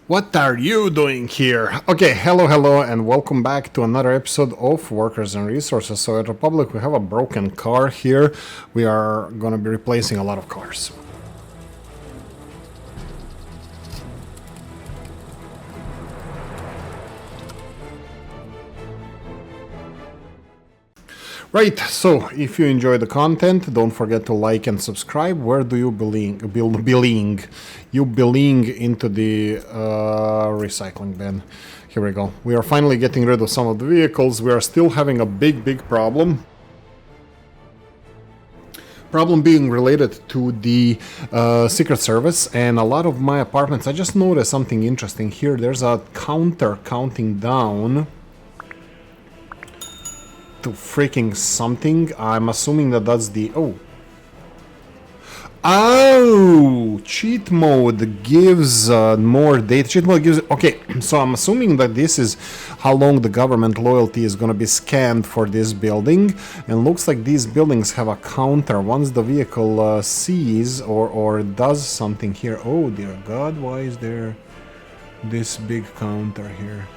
What are you doing here? Okay, hello, and welcome back to another episode of Workers and Resources. So at Republic, we have a broken car here. We are gonna be replacing a lot of cars. Right, so if you enjoy the content, don't forget to like and subscribe. Where do you belong? You belong into the recycling bin. Here we go. We are finally getting rid of some of the vehicles. We are still having a big problem. Problem being related to the Secret Service and a lot of my apartments. I just noticed something interesting here. There's a counter counting down to freaking something. I'm assuming that that's the... Oh, cheat mode gives more data. Cheat mode gives... Okay, so I'm assuming that this is how long the government loyalty is going to be scanned for this building. And looks like these buildings have a counter. Once the vehicle sees or does something here... Oh, dear God, why is there this big counter here?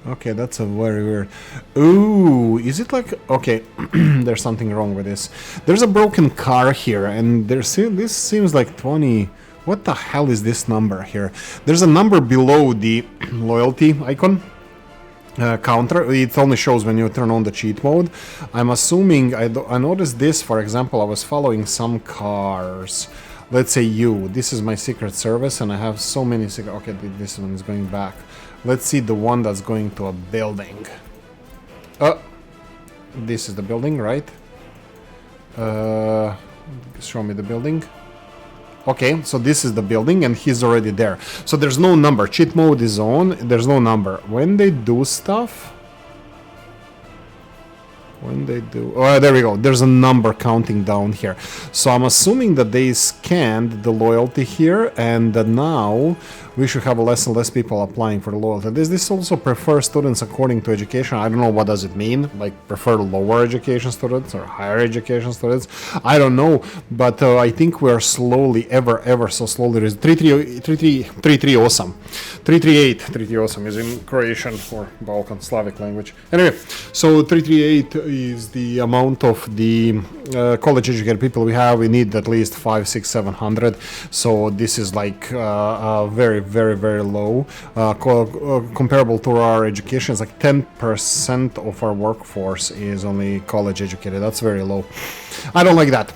Okay, that's a very weird... Ooh, is it like... Okay, there's something wrong with this. There's a broken car here, and this seems like 20... What the hell is this number here? There's a number below the loyalty icon. Counter. It only shows when you turn on the cheat mode. I'm assuming... I noticed this, for example, I was following some cars. Let's say this is my Secret Service, and I have so many... Okay, this one is going back. Let's see the one that's going to a building. This is the building, right? Show me the building. Okay, so this is the building and he's already there. So there's no number. Cheat mode is on. There's no number. When they do stuff... Oh, there we go. There's a number counting down here. So I'm assuming that they scanned the loyalty here, and that now we should have less and less people applying for the loyalty. This also prefers students according to education. I don't know what does it mean, like prefer lower education students or higher education students. I don't know, but I think we're slowly, ever so slowly. 3338 3338 is in Croatian or Balkan Slavic language. Anyway, so 338 is the amount of the college educated people we have. We need at least 5, 6, 700. So this is like very low. Comparable to our education, it's like 10% of our workforce is only college educated. That's very low. I don't like that.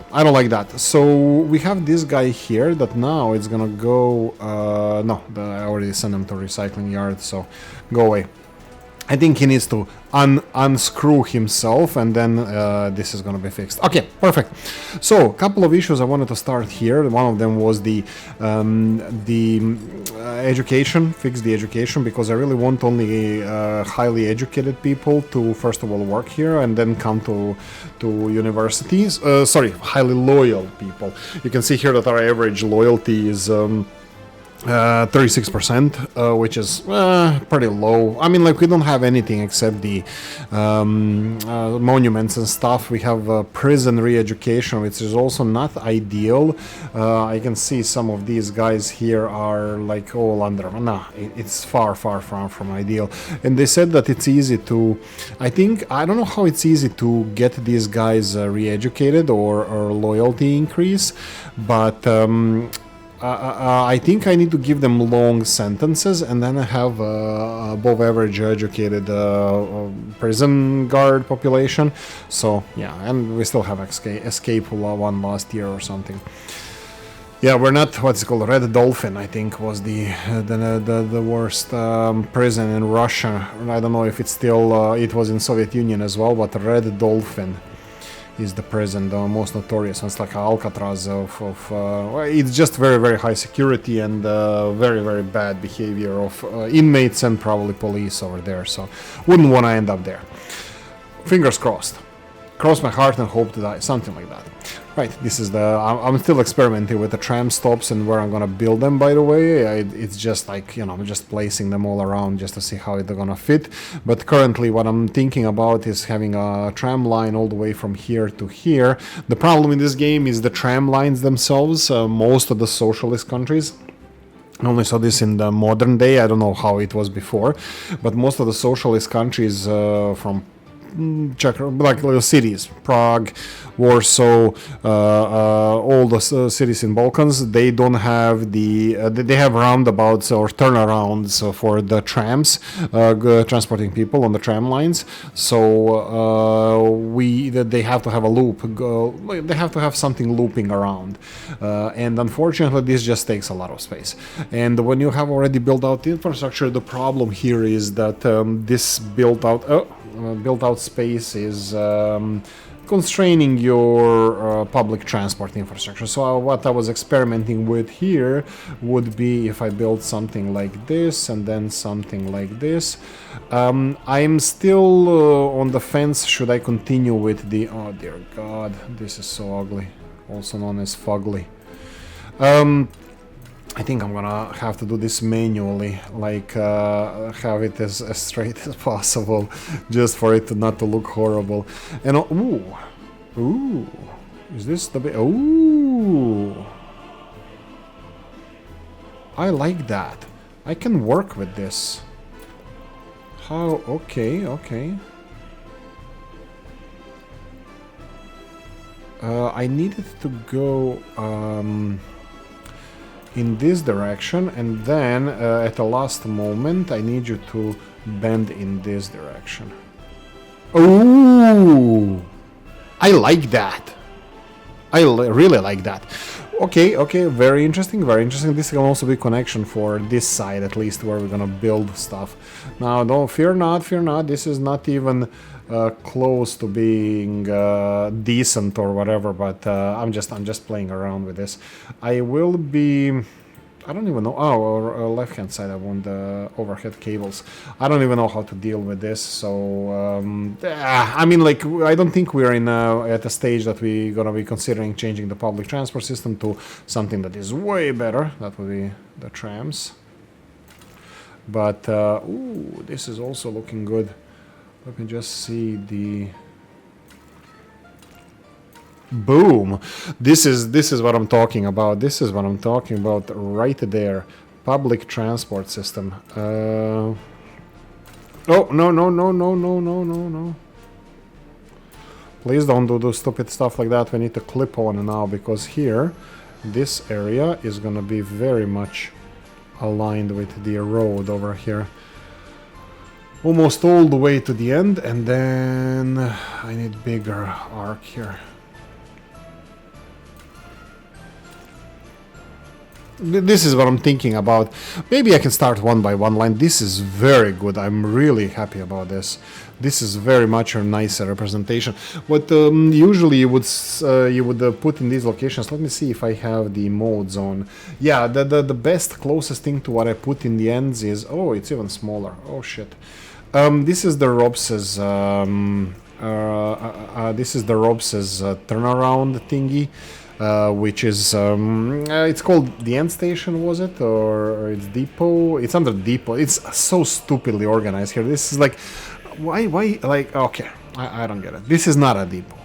So we have this guy here that now it's gonna go... no, I already sent him to recycling yard, so go away. I think he needs to unscrew himself, and then this is going to be fixed. Okay, perfect. So, a couple of issues I wanted to start here. One of them was the education, fix the education, because I really want only highly educated people to, first of all, work here and then come to universities. Highly loyal people. You can see here that our average loyalty is... 36%, which is pretty low. I mean, like, we don't have anything except the monuments and stuff. We have prison re-education, which is also not ideal. I can see some of these guys here are like all under... No, it's far from ideal. And they said that it's easy to... I don't know how it's easy to get these guys re-educated or loyalty increase, but... I think I need to give them long sentences, and then I have above average educated prison guard population. So yeah, and we still have escape one last year or something. Yeah, we're not what's it called. Red Dolphin, I think, was the worst prison in Russia. I don't know if it's still it was in Soviet Union as well, but Red Dolphin is the prison, the most notorious one. It's like Alcatraz it's just very high security and very bad behavior of inmates and probably police over there, so wouldn't want to end up there. Fingers crossed. Cross my heart and hope to die, something like that. Right, this is I'm still experimenting with the tram stops and where I'm gonna build them, by the way. It's just like, I'm just placing them all around just to see how they're gonna fit. But currently what I'm thinking about is having a tram line all the way from here to here. The problem in this game is the tram lines themselves. Most of the socialist countries I only saw this in the modern day. I don't know how it was before, but most of the socialist countries from Czech, like little cities, Prague, Warsaw, all the cities in Balkans, they don't have the they have roundabouts or turnarounds for the trams, transporting people on the tram lines. So they have to have a loop. They have to have something looping around, and unfortunately, this just takes a lot of space. And when you have already built out the infrastructure, the problem here is that this built out space is constraining your public transport infrastructure. So what I was experimenting with here would be if I build something like this and then something like this. I'm still on the fence. Should I continue with the... Oh dear God, this is so ugly. Also known as fugly. I think I'm gonna have to do this manually, like have it as straight as possible, just for it not to look horrible. And ooh, is this the bit? Ooh, I like that. I can work with this. How? Okay. I needed to go in this direction, and then at the last moment I need you to bend in this direction. Ooh, I like that. I really like that. Okay, very interesting. This can also be connection for this side, at least, where we're gonna build stuff. Now, don't fear not. This is not even close to being decent or whatever, but I'm just playing around with this. I will be... I don't even know. Oh, or left hand side I want the overhead cables. I don't even know how to deal with this. So I mean, like, I don't think we're in at a stage that we're gonna be considering changing the public transport system to something that is way better. That would be the trams. But ooh, this is also looking good. Let me just see the... Boom! This is what I'm talking about. This is what I'm talking about right there. Public transport system. Oh, no. Please don't do stupid stuff like that. We need to clip on now, because here, this area is gonna be very much aligned with the road over here. Almost all the way to the end, and then I need bigger arc here. This is what I'm thinking about. Maybe I can start one by one line. This is very good. I'm really happy about this. This is very much a nicer representation. What usually you would put in these locations. Let me see if I have the mode zone. Yeah, the best closest thing to what I put in the ends is... Oh, it's even smaller. Oh shit. This is the Robs's turnaround thingy. Which is it's called the end station, was it, or it's depot? It's under depot. It's so stupidly organized here. This is like, why like, okay, I don't get it. This is not a depot.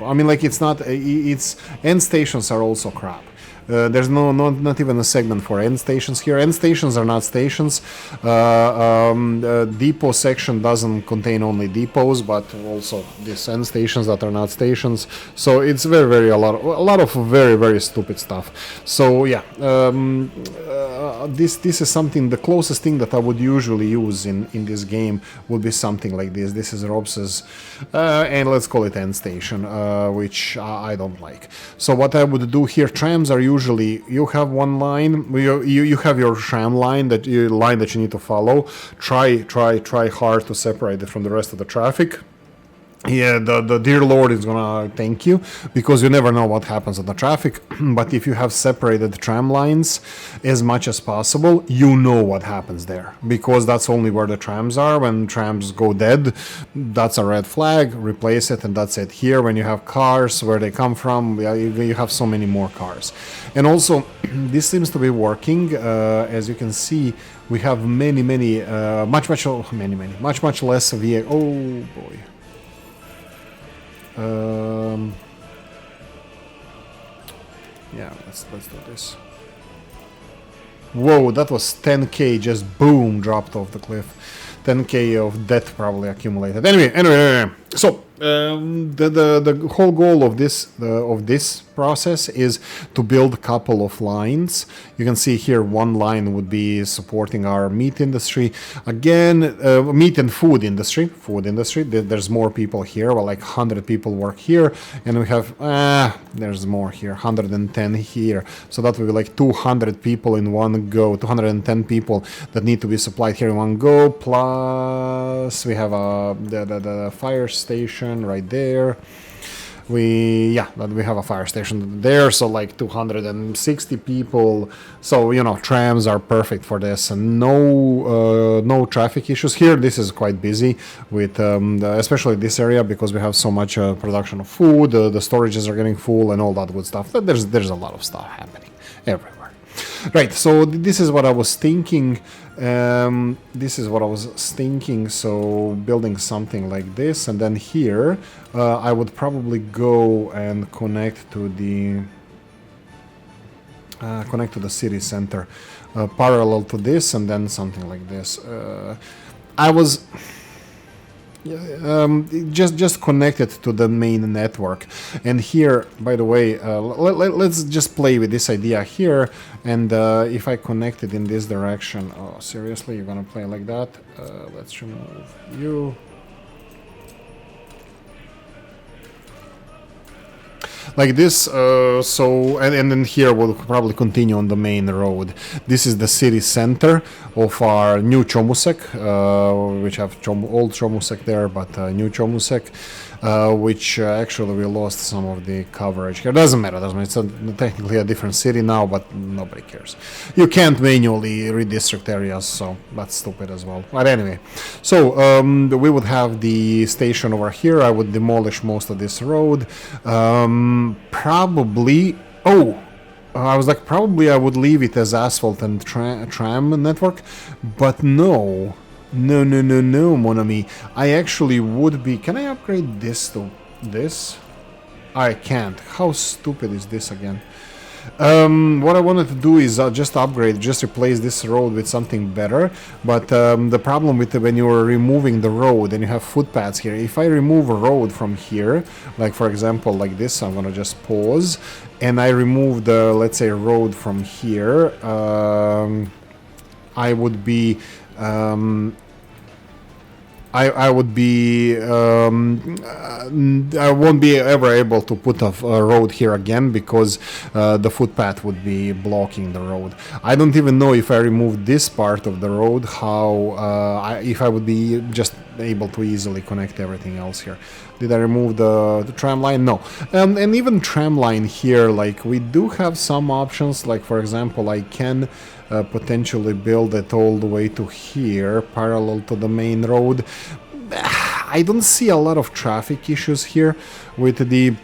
I mean, like, it's not. It's end stations are also crap. There's not even a segment for end stations here. End stations are not stations. Depot section doesn't contain only depots, but also these end stations that are not stations. So it's very a lot of very stupid stuff. So yeah, this is something. The closest thing that I would usually use in this game would be something like this. This is Robs's, and let's call it end station, which I don't like. So what I would do here, trams are usually, you have one line, you have your tram line that you need to follow. Try hard to separate it from the rest of the traffic. Yeah, the dear Lord is gonna thank you, because you never know what happens on the traffic. But if you have separated tram lines as much as possible, you know what happens there, because that's only where the trams are. When trams go dead, that's a red flag. Replace it, and that's it. Here, when you have cars, where they come from, you have so many more cars. And also, this seems to be working. As you can see, we have many much less vehicles. Oh boy. Yeah, let's do this. Whoa, that was 10k just boom dropped off the cliff. 10k of debt probably accumulated. Anyway. So the whole goal of this process is to build a couple of lines. You can see here one line would be supporting our meat industry. Again, meat and food industry. There's more people here. Well, like 100 people work here, and we have there's more here, 110 here. So that will be like 200 people in one go. 210 people that need to be supplied here in one go. Plus we have the fire station right there. We have a fire station there, so like 260 people. So trams are perfect for this, and no traffic issues here. This is quite busy with especially this area, because we have so much production of food. The storages are getting full and all that good stuff. There's a lot of stuff happening everywhere. Right, so this is what I was thinking. So building something like this, and then here I would probably go and connect to the city center, parallel to this, and then something like this. I was just connected to the main network. And here, by the way, let's just play with this idea here. And if I connect it in this direction, oh, seriously, you're gonna play like that? Let's remove you. Like this, and then here we'll probably continue on the main road. This is the city center of our new Chomusek, which have old Chomusek there, but new Chomusek, which actually we lost some of the coverage here. Doesn't matter. It's technically a different city now, but nobody cares. You can't manually redistrict areas, so that's stupid as well. But anyway, so we would have the station over here. I would demolish most of this road. Probably. I was like, probably I would leave it as asphalt and tram network, but no, mon ami. I actually would be. Can I upgrade this to this? I can't. How stupid is this again? What I wanted to do is just replace this road with something better. But the problem with when you're removing the road and you have footpaths here, if I remove a road from here, like for example like this, I'm gonna just pause, and I remove the, let's say, road from here, I would be I won't be ever able to put a road here again, because the footpath would be blocking the road. I don't even know if I remove this part of the road, if I would be just able to easily connect everything else here. Did I remove the tram line? No. And even tram line here, like, we do have some options. Like, for example, I can potentially build it all the way to here, parallel to the main road. I don't see a lot of traffic issues here with the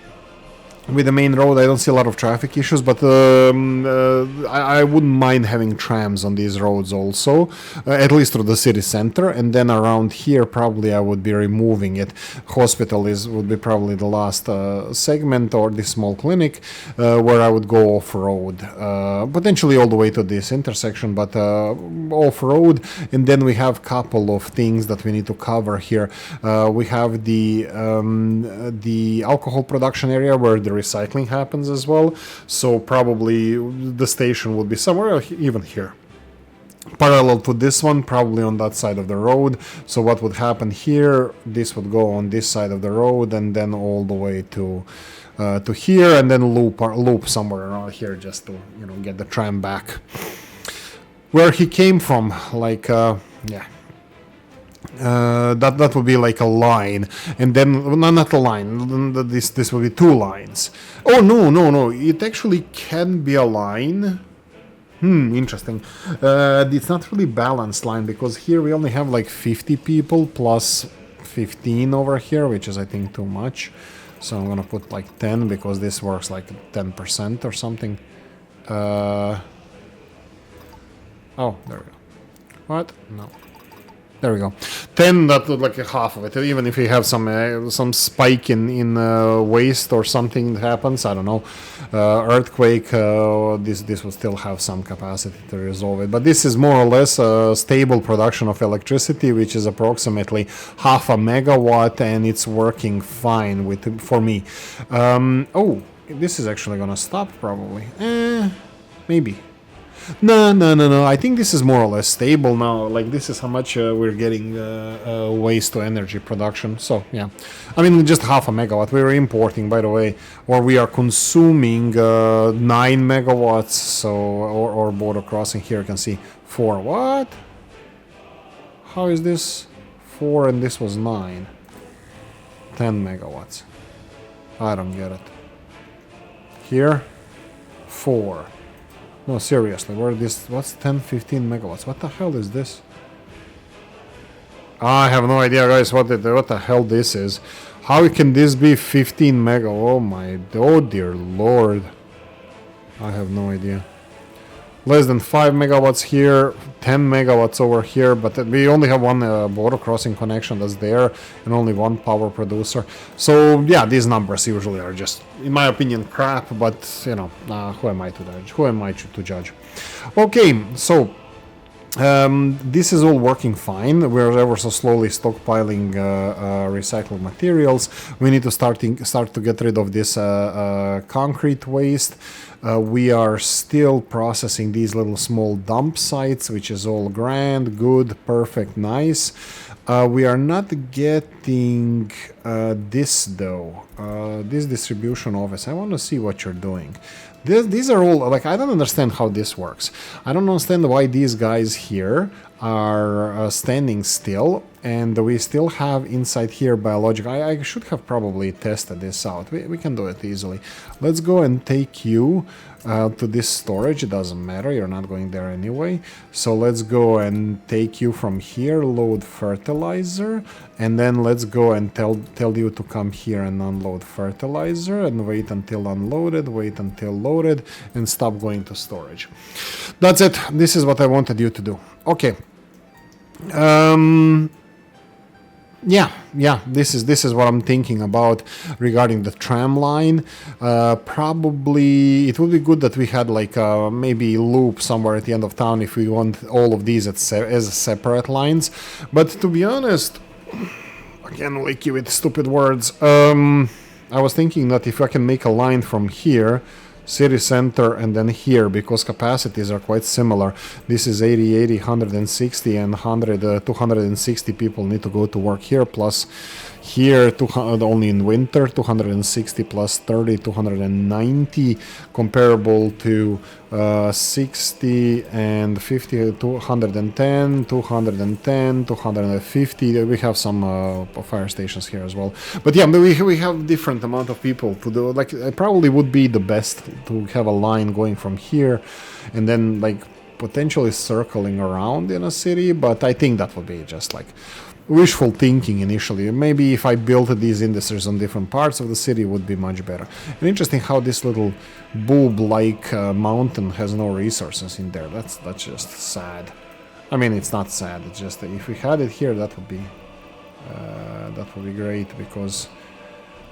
main road. I don't see a lot of traffic issues, but I wouldn't mind having trams on these roads also, at least through the city center. And then around here, probably I would be removing it. Hospital would be probably the last segment, or this small clinic, where I would go off-road, potentially all the way to this intersection, but off-road. And then we have a couple of things that we need to cover here. We have the alcohol production area, where the recycling happens as well, so probably the station would be somewhere even here, parallel to this one, probably on that side of the road. So what would happen here, this would go on this side of the road, and then all the way to here, and then loop somewhere around here, just to get the tram back where he came from. Like yeah, that would be like a line, and then not a line. This will be two lines. Oh no! It actually can be a line. Interesting. It's not really balanced line, because here we only have like 50 people plus 15 over here, which is I think too much. So I'm gonna put like 10, because this works like 10% or something. Oh, there we go. What? No. There we go. 10, that would like a half of it. Even if you have some spike in waste or something that happens, I don't know, earthquake, this will still have some capacity to resolve it. But this is more or less a stable production of electricity, which is approximately half a megawatt, and it's working fine for me. Oh, this is actually gonna stop probably. Maybe. No. I think this is more or less stable now. Like, this is how much we're getting waste to energy production. So, yeah. I mean, just half a megawatt. We're importing, by the way, or we are consuming 9 megawatts. So, or border crossing here, you can see 4. What? How is this 4 and this was 9? 10 megawatts. I don't get it. Here, 4. No, seriously, what's 10, 15 megawatts? What the hell is this? I have no idea, guys, what the hell this is. How can this be 15 mega? Oh dear lord. I have no idea. Less than 5 megawatts here, 10 megawatts over here, but we only have one border crossing connection that's there, and only one power producer. So yeah, these numbers usually are just, in my opinion, crap, but you know, who am I to judge? Who am I to judge? Okay, so this is all working fine. We're ever so slowly stockpiling recycled materials. We need to start to get rid of this concrete waste. We are still processing these little small dump sites, which is all grand, good, perfect, nice. We are not getting this though, this distribution office. I want to see what you're doing. These are all, like, I don't understand how this works. I don't understand why these guys here are standing still, and we still have inside here biological. I should have probably tested this out. We can do it easily. Let's go and take you to this storage. It doesn't matter, you're not going there anyway. So let's go and take you from here, load fertilizer, and then let's go and tell you to come here and unload fertilizer, and wait until unloaded, wait until loaded, and stop going to storage. That's it. This is what I wanted you to do. Okay. Yeah, this is what I'm thinking about regarding the tram line. Probably it would be good that we had like maybe loop somewhere at the end of town if we want all of these as separate lines. But to be honest, again, Oolykee with stupid words, I was thinking that if I can make a line from here, city center, and then here, because capacities are quite similar. This is 80, 160, and 260 people need to go to work here, plus here only in winter, 260 plus 30, 290, comparable to 60 and 50, 210, 210, 250. We have some fire stations here as well. But yeah, we have different amount of people to do. Like, it probably would be the best to have a line going from here and then like potentially circling around in a city, but I think that would be just like wishful thinking initially. Maybe if I built these industries on different parts of the city, it would be much better. And interesting how this little bulb-like mountain has no resources in there. That's just sad. I mean, it's not sad. It's just that if we had it here, that would be great, because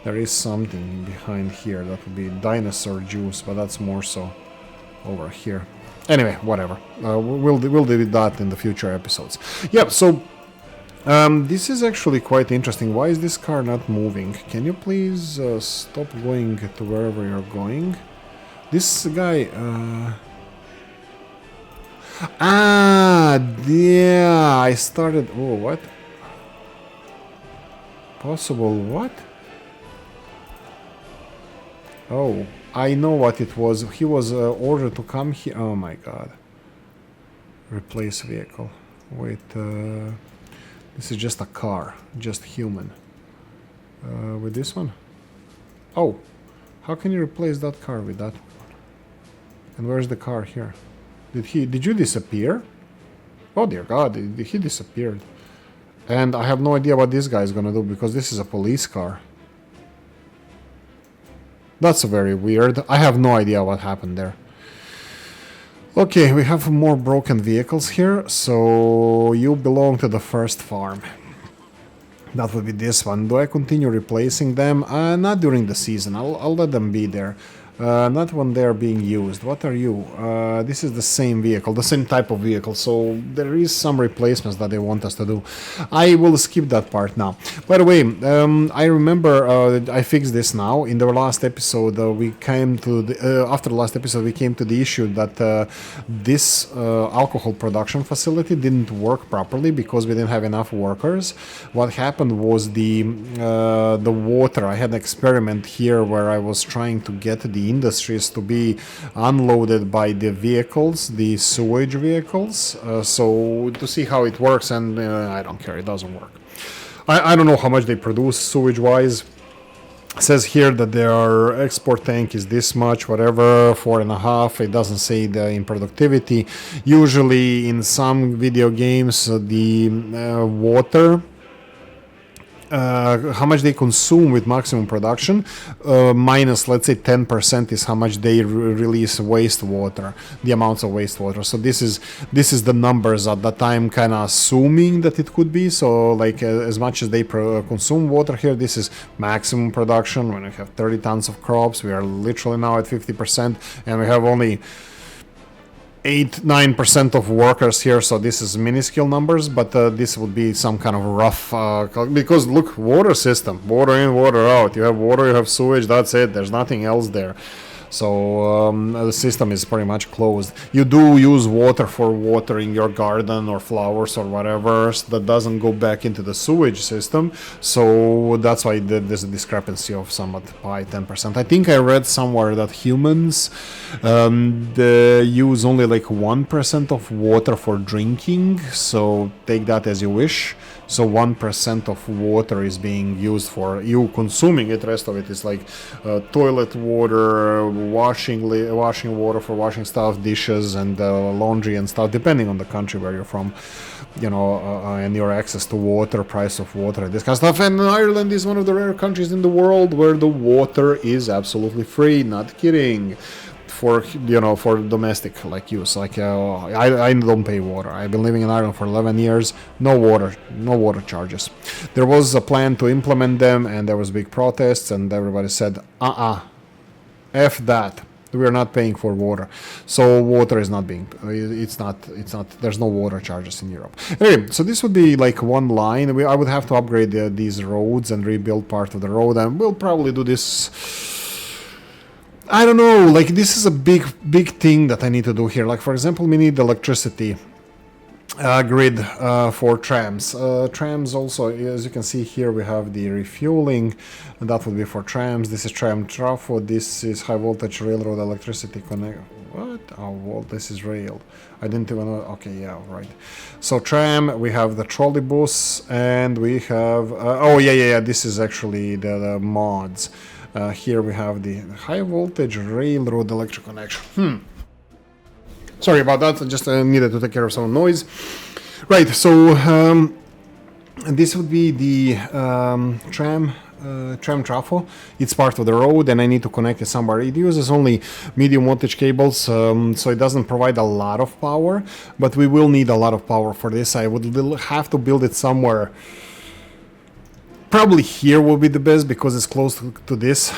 there is something behind here that would be dinosaur juice, but that's more so over here. Anyway, whatever. We'll deal with that in the future episodes. Yeah. So. This is actually quite interesting. Why is this car not moving? Can you please stop going to wherever you're going? This guy... yeah, I started... Oh, what? Possible what? Oh, I know what it was. He was ordered to come here. Oh my god. Replace vehicle. Wait, this is just a car, just human. With this one? Oh, how can you replace that car with that one? And where's the car here? Did you disappear? Oh dear god, he disappeared. And I have no idea what this guy is gonna do, because this is a police car. That's very weird. I have no idea what happened there. Okay, we have more broken vehicles here, so you belong to the first farm. That would be this one. Do I continue replacing them? Not during the season. I'll let them be there. Not when they're being used. What are you? This is the same vehicle, the same type of vehicle, so there is some replacements that they want us to do. I will skip that part now. By the way, I remember I fixed this now. In the last episode, we came to the, after the last episode, we came to the issue that this alcohol production facility didn't work properly because we didn't have enough workers. What happened was the water. I had an experiment here where I was trying to get the industries to be unloaded by the vehicles, the sewage vehicles, so to see how it works, and I don't care, it doesn't work. I don't know how much they produce sewage wise. It says here that their export tank is this much, whatever, 4.5. It doesn't say the in productivity. Usually in some video games the water, how much they consume with maximum production, minus, let's say, 10% is how much they release wastewater, the amounts of wastewater. So this is the numbers at that time, kind of assuming that it could be. So like as much as they consume water here, this is maximum production. When we have 30 tons of crops, we are literally now at 50%, and we have only 8-9% of workers here, so this is minuscule numbers, but this would be some kind of rough because look, water system, water in, water out. You have water, you have sewage, that's it, there's nothing else there. So the system is pretty much closed. You do use water for watering your garden or flowers or whatever, so that doesn't go back into the sewage system. So that's why there's a discrepancy of somewhat by 10%. I think I read somewhere that humans they use only like 1% of water for drinking. So take that as you wish. So 1% of water is being used for you consuming it. The rest of it is like toilet water, washing water for washing stuff, dishes, and laundry and stuff, depending on the country where you're from, and your access to water, price of water, this kind of stuff. And Ireland is one of the rare countries in the world where the water is absolutely free. Not kidding. For domestic like use, like I don't pay water. I've been living in Ireland for 11 years. No water charges. There was a plan to implement them, and there was big protests, and everybody said, F that. We are not paying for water. So water is not being, it's not, there's no water charges in Europe. Anyway, so this would be like one line. I would have to upgrade these roads and rebuild part of the road, and we'll probably do this. I don't know, like this is a big thing that I need to do here. Like for example, we need electricity grid for trams. Trams also, as you can see here, we have the refueling, and that would be for trams. This is tram trafo. This is high voltage railroad electricity connect. What? Oh, well, this is rail. I didn't even know. Okay, yeah, right. So tram, we have the trolleybus, and we have. Oh yeah. This is actually the mods. Here we have the high voltage railroad electric connection. Sorry about that, I just needed to take care of some noise. Right, so this would be the tram trafo. It's part of the road, and I need to connect it somewhere. It uses only medium voltage cables, so it doesn't provide a lot of power, but we will need a lot of power for this. I would have to build it somewhere. Probably here will be the best because it's close to this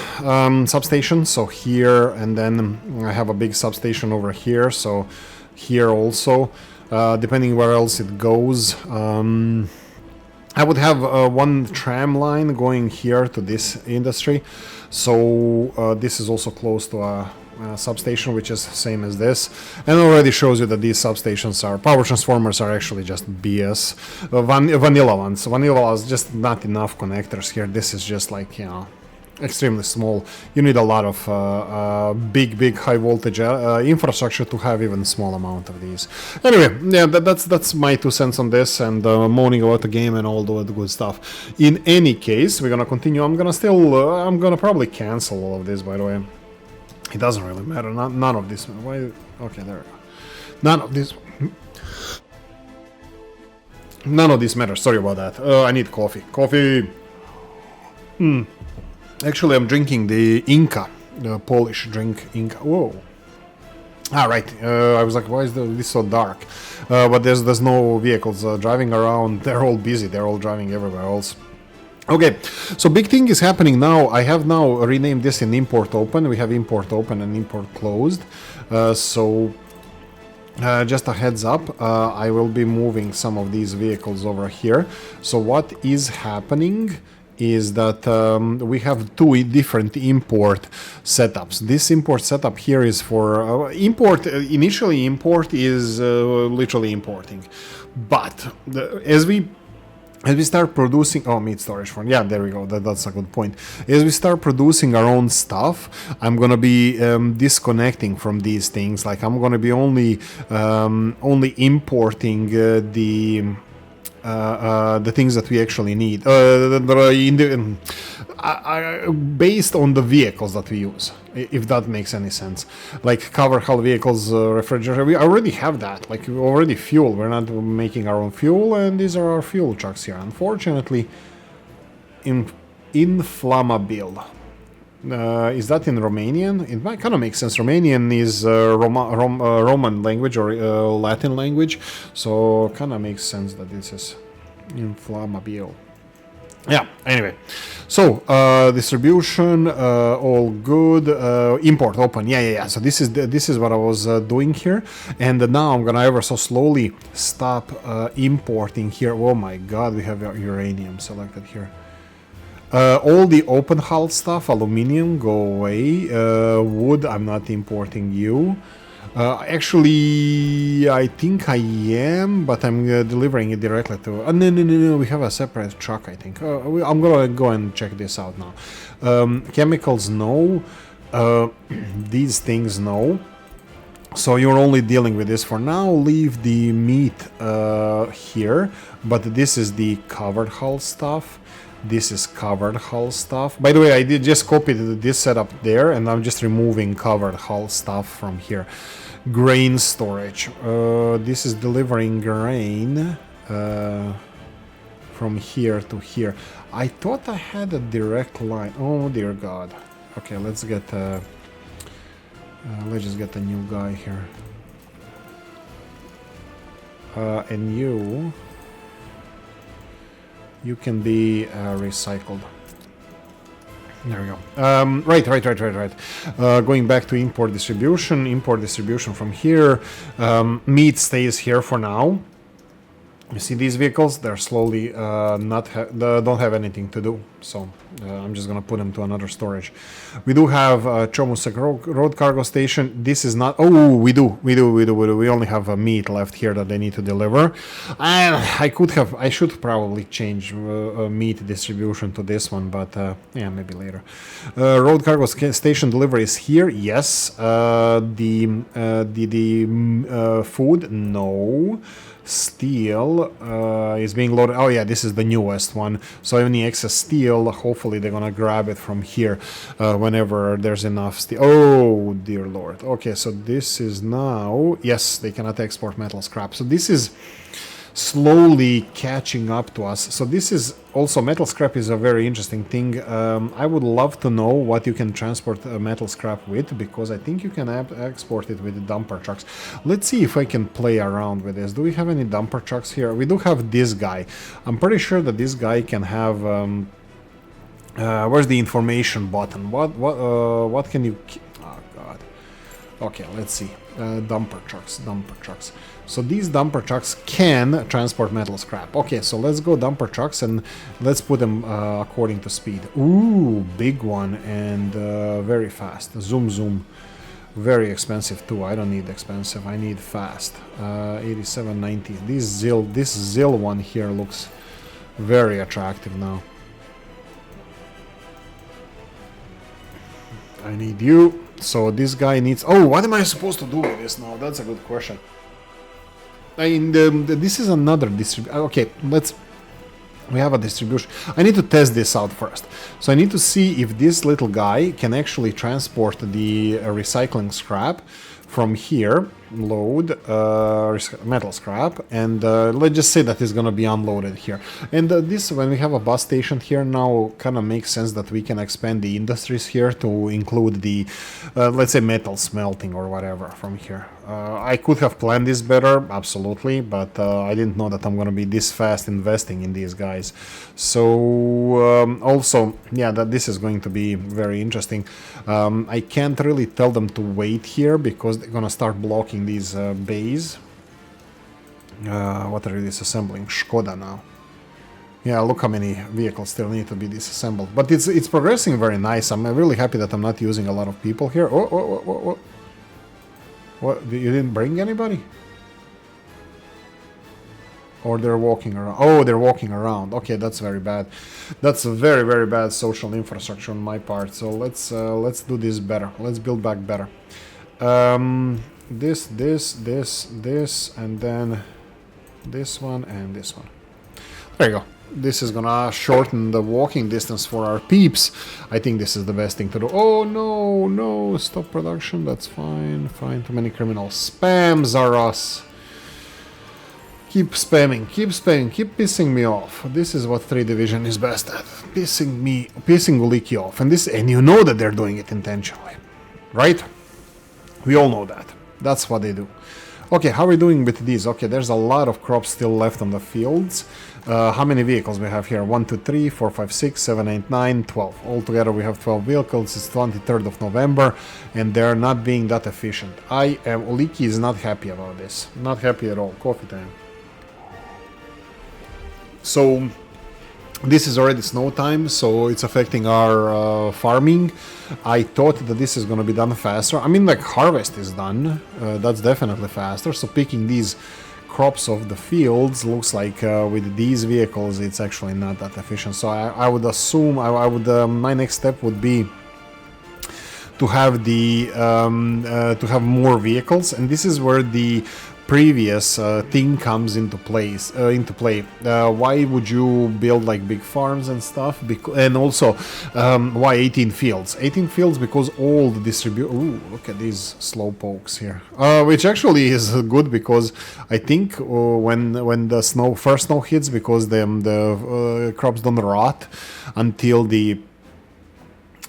substation. So here, and then I have a big substation over here. So here also, depending where else it goes. I would have one tram line going here to this industry. So this is also close to a substation, which is same as this, and already shows you that these substations are power transformers are actually just BS. Vanilla ones. Vanilla is just not enough connectors here. This is just like extremely small. You need a lot of big high voltage infrastructure to have even small amount of these. Anyway, yeah, that's my 2 cents on this, and moaning about the game and all the good stuff. In any case, we're gonna continue. I'm gonna probably cancel all of this, by the way. It doesn't really matter. None of this. Why? Okay, there we go. None of this matters. Sorry about that. I need coffee. Actually, I'm drinking the Inca, the Polish drink Inca. Whoa. Ah, right. I was like, why is this so dark? But there's no vehicles driving around. They're all busy. They're all driving everywhere else. Okay, so big thing is happening now. I have now renamed this in import open. We have import open and import closed. Just a heads up, I will be moving some of these vehicles over here. So what is happening is that we have two different import setups. This import setup here is for initially import is literally importing, but as we start producing, meat storage farm. Yeah, there we go. That's a good point. As we start producing our own stuff, I'm gonna be disconnecting from these things. Like I'm gonna be only importing the things that we actually need. Based on the vehicles that we use, if that makes any sense. Like cover hull vehicles, refrigerator, we already have that. Like already fuel, we're not making our own fuel, and these are our fuel trucks here. Unfortunately, inflammable. Is that in Romanian? It might kind of make sense. Romanian is Roman language or Latin language, so kind of makes sense that this is inflammable. Yeah, anyway, so distribution, all good, import open, yeah. So this is what I was doing here, and now I'm gonna ever so slowly stop importing here. Oh my god, we have uranium selected here. All the open hull stuff, aluminium, go away. Wood, I'm not importing you. Actually, I think I am, but I'm delivering it directly to... No, we have a separate truck, I think. I'm gonna go and check this out now. Chemicals, no. These things, no. So you're only dealing with this for now. Leave the meat here, but this is the covered hull stuff. This is covered hull stuff. By the way, I did just copy this setup there, and I'm just removing covered hull stuff from here. Grain storage. This is delivering grain from here to here. I thought I had a direct line. Oh dear God. Okay, let's get. Let's just get a new guy here. And you can be recycled. There we go. Right. Going back to import distribution from here. Meat stays here for now. You see these vehicles? They're slowly don't have anything to do. So I'm just gonna put them to another storage. We do have Chomusek Road Cargo Station. This is not. Oh, we do. We only have meat left here that they need to deliver. I should probably change meat distribution to this one, but yeah, maybe later. Road Cargo Station delivery is here. Yes. The food, no. Steel is being loaded. Oh yeah, this is the newest one. So any excess steel, hopefully they're gonna grab it from here whenever there's enough steel. Oh dear Lord. Okay, so this is now, yes, they cannot export metal scrap. So this is slowly catching up to us. So this is also, metal scrap is a very interesting thing. I would love to know what you can transport metal scrap with, because I think you can export it with dumper trucks. Let's see if I can play around with this. Do we have any dumper trucks here? We do have this guy. I'm pretty sure that this guy can have where's the information button? What can you... Oh god. Okay, let's see. Dumper trucks. So these dumper trucks can transport metal scrap. Okay, so let's go dumper trucks and let's put them according to speed. Ooh, big one and very fast. Zoom. Very expensive too. I don't need expensive. I need fast. 8790. This ZIL one here looks very attractive now. I need you. So this guy needs... Oh, what am I supposed to do with this now? That's a good question. I mean, this is another distribution. Okay, we have a distribution. I need to test this out first. So I need to see if this little guy can actually transport the recycling scrap from here load metal scrap, and let's just say that it's gonna be unloaded here. And this, when we have a bus station here now, kind of makes sense that we can expand the industries here to include the let's say metal smelting or whatever from here. I could have planned this better, absolutely, but I didn't know that I'm gonna be this fast investing in these guys. So also, yeah, that this is going to be very interesting. I can't really tell them to wait here because they're gonna start blocking these bays. What are you disassembling? Skoda now. Yeah, look how many vehicles still need to be disassembled. But it's progressing very nice. I'm really happy that I'm not using a lot of people here. Oh. What? You didn't bring anybody? Or they're walking around. Oh, they're walking around. Okay, that's very bad. That's a very, very bad social infrastructure on my part. So let's do this better. Let's build back better. This, and then this one and this one. There you go. This is gonna shorten the walking distance for our peeps. I think this is the best thing to do. Oh no, stop production. That's fine. Too many criminals. Spams are us. Keep spamming, keep pissing me off. This is what 3 Division is best at. Pissing Oolykee off. And you know that they're doing it intentionally. Right? We all know that. That's what they do. Okay, how are we doing with these? Okay, there's a lot of crops still left on the fields. How many vehicles we have here? 1, 2, 3, 4, 5, 6, 7, 8, 9, 12. Altogether we have 12 vehicles. It's 23rd of November and they're not being that efficient. Oolykee is not happy about this. Not happy at all. Coffee time. So this is already snow time, so it's affecting our farming. I thought that this is going to be done faster. I mean, like, harvest is done. That's definitely faster. So picking these crops off the fields looks like with these vehicles it's actually not that efficient. So I would assume my next step would be to have more vehicles, and this is where the previous thing comes into play. Why would you build like big farms and stuff? And also, why 18 fields? 18 fields because all the Ooh, look at these slow pokes here. Which actually is good because I think when the first snow hits, because the crops don't rot until the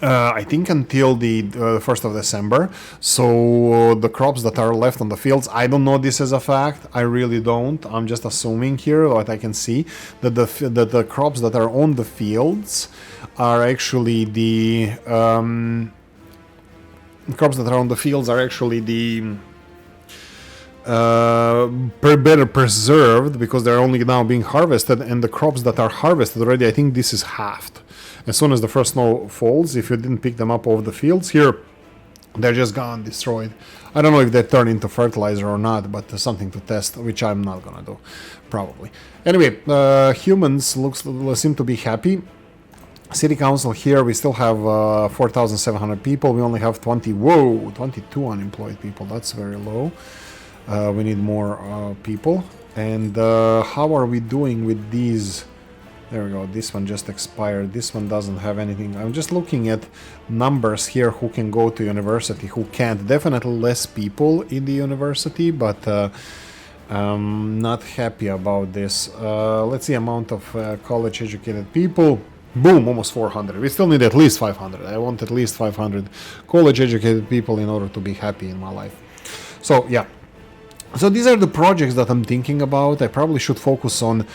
I think until the 1st of December. So the crops that are left on the fields, I don't know this as a fact. I really don't. I'm just assuming here what I can see that the crops that are on the fields are actually the better preserved because they're only now being harvested, and the crops that are harvested already, I think this is halved. As soon as the first snow falls, if you didn't pick them up off the fields here, they're just gone, destroyed. I don't know if they turn into fertilizer or not, but something to test, which I'm not gonna do, probably. Anyway, humans seem to be happy. City council here, we still have 4,700 people. We only have 22 unemployed people. That's very low. We need more people. And how are we doing with these? There we go. This one just expired. This one doesn't have anything. I'm just looking at numbers here who can go to university, who can't. Definitely less people in the university, but I'm not happy about this. Let's see, amount of college educated people. Boom, almost 400. We still need at least 500. I want at least 500 college educated people in order to be happy in my life. So yeah. So these are the projects that I'm thinking about. I probably should focus on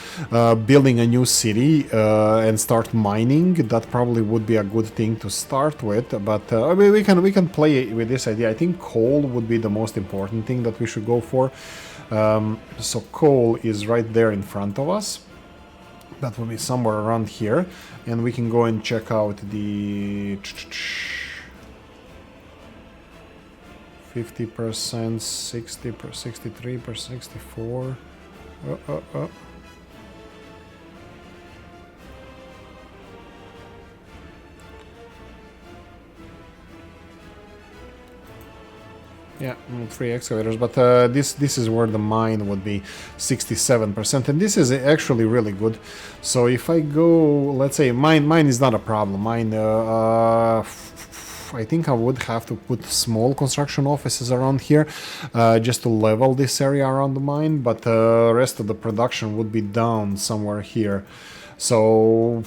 building a new city and start mining. That probably would be a good thing to start with. But I mean, we can play with this idea. I think coal would be the most important thing that we should go for. So coal is right there in front of us. That will be somewhere around here, and we can go and check out the 50%, 60%, 63%, 64%. Yeah, 3 excavators, but this is where the mine would be 67%, and this is actually really good. So if I go, let's say mine is not a problem. Mine I think I would have to put small construction offices around here just to level this area around the mine, but the rest of the production would be down somewhere here. So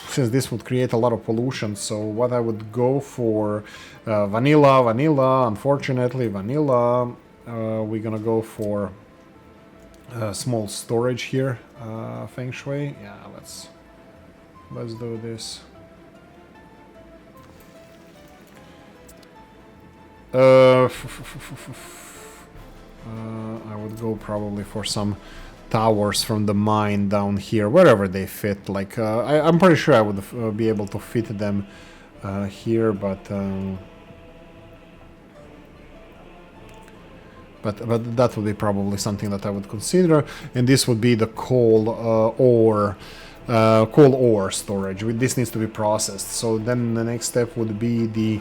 since this would create a lot of pollution, so what I would go for, vanilla, unfortunately, vanilla. We're gonna go for small storage here, feng shui. Yeah, let's do this. I would go probably for some towers from the mine down here, wherever they fit. Like I'm pretty sure I would be able to fit them here, but that would be probably something that I would consider. And this would be the coal ore storage. This needs to be processed. So then the next step would be the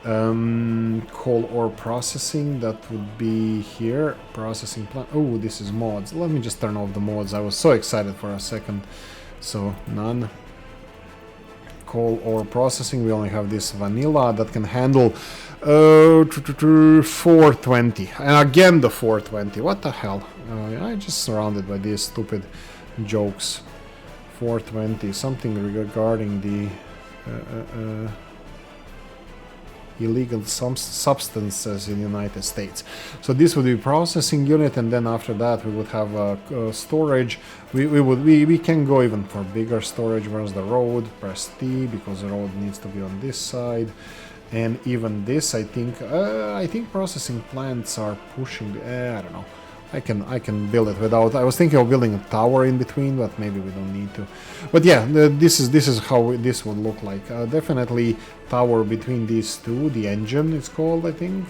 coal ore processing. That would be here, processing plant. Oh, this is mods. Let me just turn off the mods. I was so excited for a second. So none. Coal ore processing. We only have this vanilla that can handle 420. And again the 420. What the hell? I just surrounded by these stupid jokes. 420. Something regarding the illegal substances in the United States. So this would be processing unit, and then after that we would have storage. We can go even for bigger storage. Where's the road? Press T because the road needs to be on this side, and even this. I think processing plants are pushing. I don't know. I can build it without. I was thinking of building a tower in between, but maybe we don't need to. But yeah, this is how this would look like. Definitely tower between these two. The engine it's called, I think.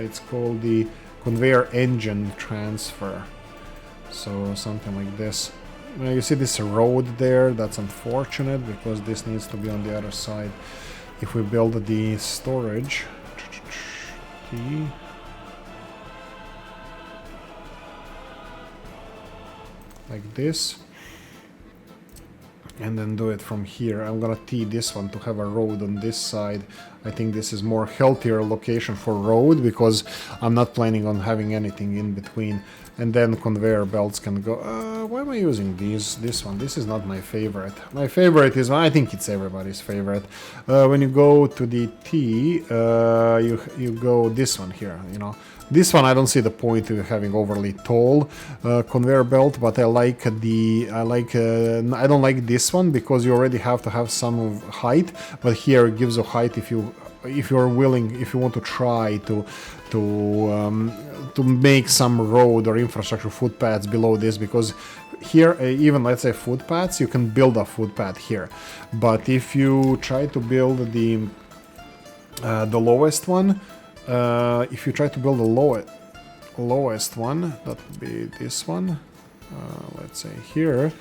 It's called the conveyor engine transfer. So something like this. You see this road there. That's unfortunate because this needs to be on the other side. If we build the storage. Like this, and then do it from here. I'm gonna tee this one to have a road on this side. I think this is more healthier location for road because I'm not planning on having anything in between. And then conveyor belts can go. Why am I using these? This one. This is not my favorite. My favorite is, I think it's everybody's favorite. When you go to the T, you go this one here. You know, this one I don't see the point of having overly tall conveyor belt, but I don't like this one because you already have to have some height. But here it gives you height if you want to try to make some road or infrastructure footpaths below this, because here even let's say footpaths, you can build a footpath here, but if you try to build the lowest one, if you try to build the lowest one, that would be this one, let's say here.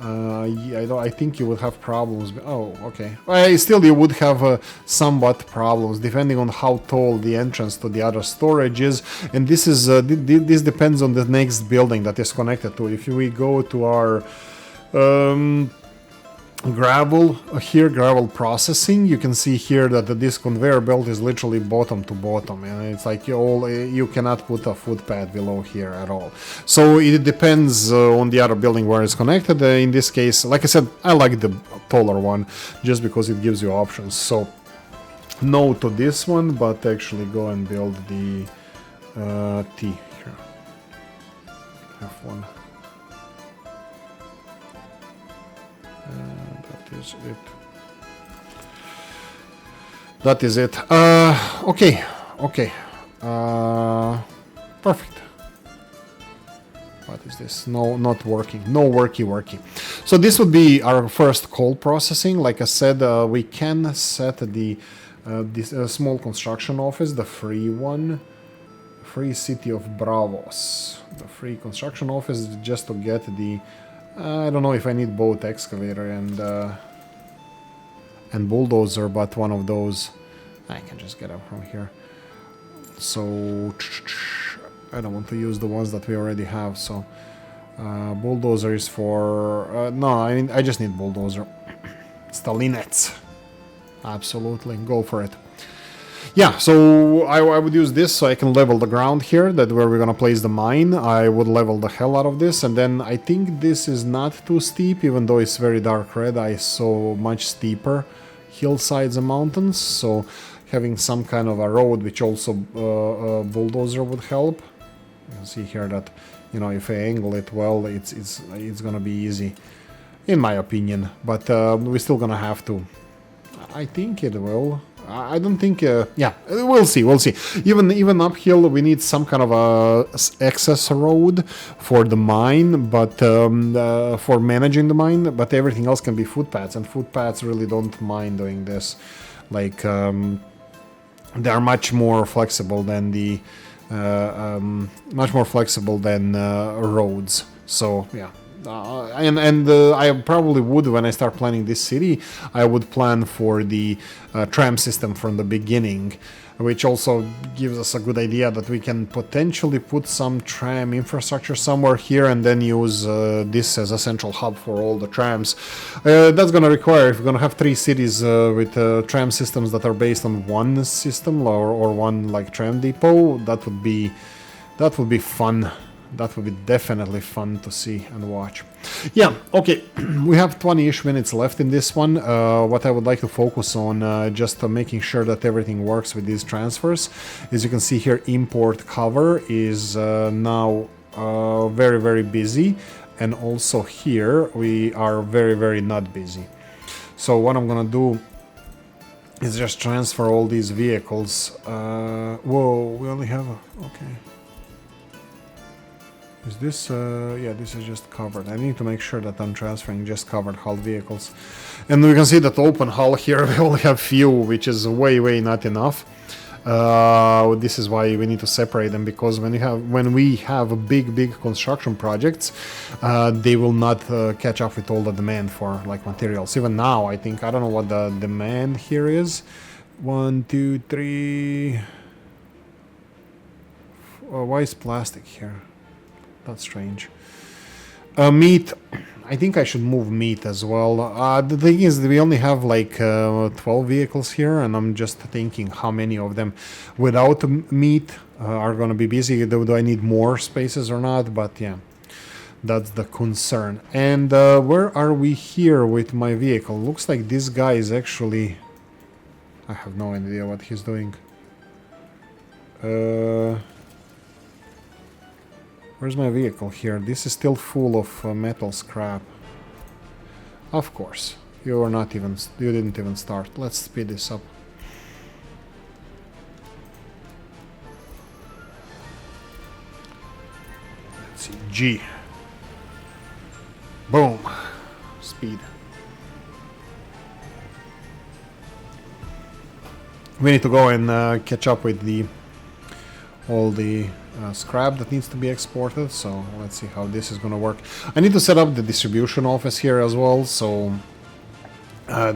I think you would have problems. Oh, okay. Still, you would have somewhat problems depending on how tall the entrance to the other storage is. And this is this depends on the next building that is connected to it. If we go to our gravel processing, you can see here that this conveyor belt is literally bottom to bottom, and it's like you cannot put a footpath below here at all. So it depends on the other building where it's connected. In this case, like I said, I like the taller one just because it gives you options. So no to this one, but actually go and build the T here. F1. That is it. Okay. Perfect. What is this? No, not working. No worky. So this would be our first coal processing. Like I said, we can set the this small construction office, the free one, free city of Bravos, the free construction office, just to get the. I don't know if I need both excavator and bulldozer, but one of those I can just get up from here. So I don't want to use the ones that we already have. So bulldozer is for no. I just need bulldozer. Stalinets. Absolutely, go for it. Yeah, so I would use this so I can level the ground here, that where we're gonna place the mine. I would level the hell out of this, and then I think this is not too steep, even though it's very dark red. I saw much steeper hillsides and mountains, so having some kind of a road, which also bulldozer would help. You can see here that, you know, if I angle it well, it's gonna be easy, in my opinion. But we're still gonna have to. I think it will. I don't think. Yeah, we'll see. We'll see. Even uphill, we need some kind of a access road for the mine, but for managing the mine. But everything else can be footpaths, and footpaths really don't mind doing this. Like they are much more flexible than the roads. So yeah. I probably would, when I start planning this city, I would plan for the tram system from the beginning, which also gives us a good idea that we can potentially put some tram infrastructure somewhere here and then use this as a central hub for all the trams. That's going to require, if we're going to have 3 cities with tram systems that are based on one system or one like tram depot, that would be fun. That would be definitely fun to see and watch. Yeah, okay, we have 20-ish minutes left in this one. What I would like to focus on, just making sure that everything works with these transfers. As you can see here, import cover is now very, very busy. And also here, we are very, very not busy. So what I'm gonna do is just transfer all these vehicles. Whoa, we only have okay. Is this, yeah, this is just covered. I need to make sure that I'm transferring just covered hull vehicles. And we can see that open hull here, we only have few, which is way, way not enough. This is why we need to separate them, because when we have big construction projects, they will not catch up with all the demand for like materials. Even now, I think, I don't know what the demand here is. 1, 2, 3. Why is plastic here? That's strange. Meat. I think I should move meat as well. The thing is, we only have like 12 vehicles here, and I'm just thinking how many of them without meat are going to be busy. Do I need more spaces or not? But yeah, that's the concern. And where are we here with my vehicle? Looks like this guy is actually... I have no idea what he's doing. Where's my vehicle here? This is still full of metal scrap. Of course. You didn't even start. Let's speed this up. Let's see. G. Boom. Speed. We need to go and catch up with all the scrap that needs to be exported, so let's see how this is gonna work. I need to set up the distribution office here as well, so where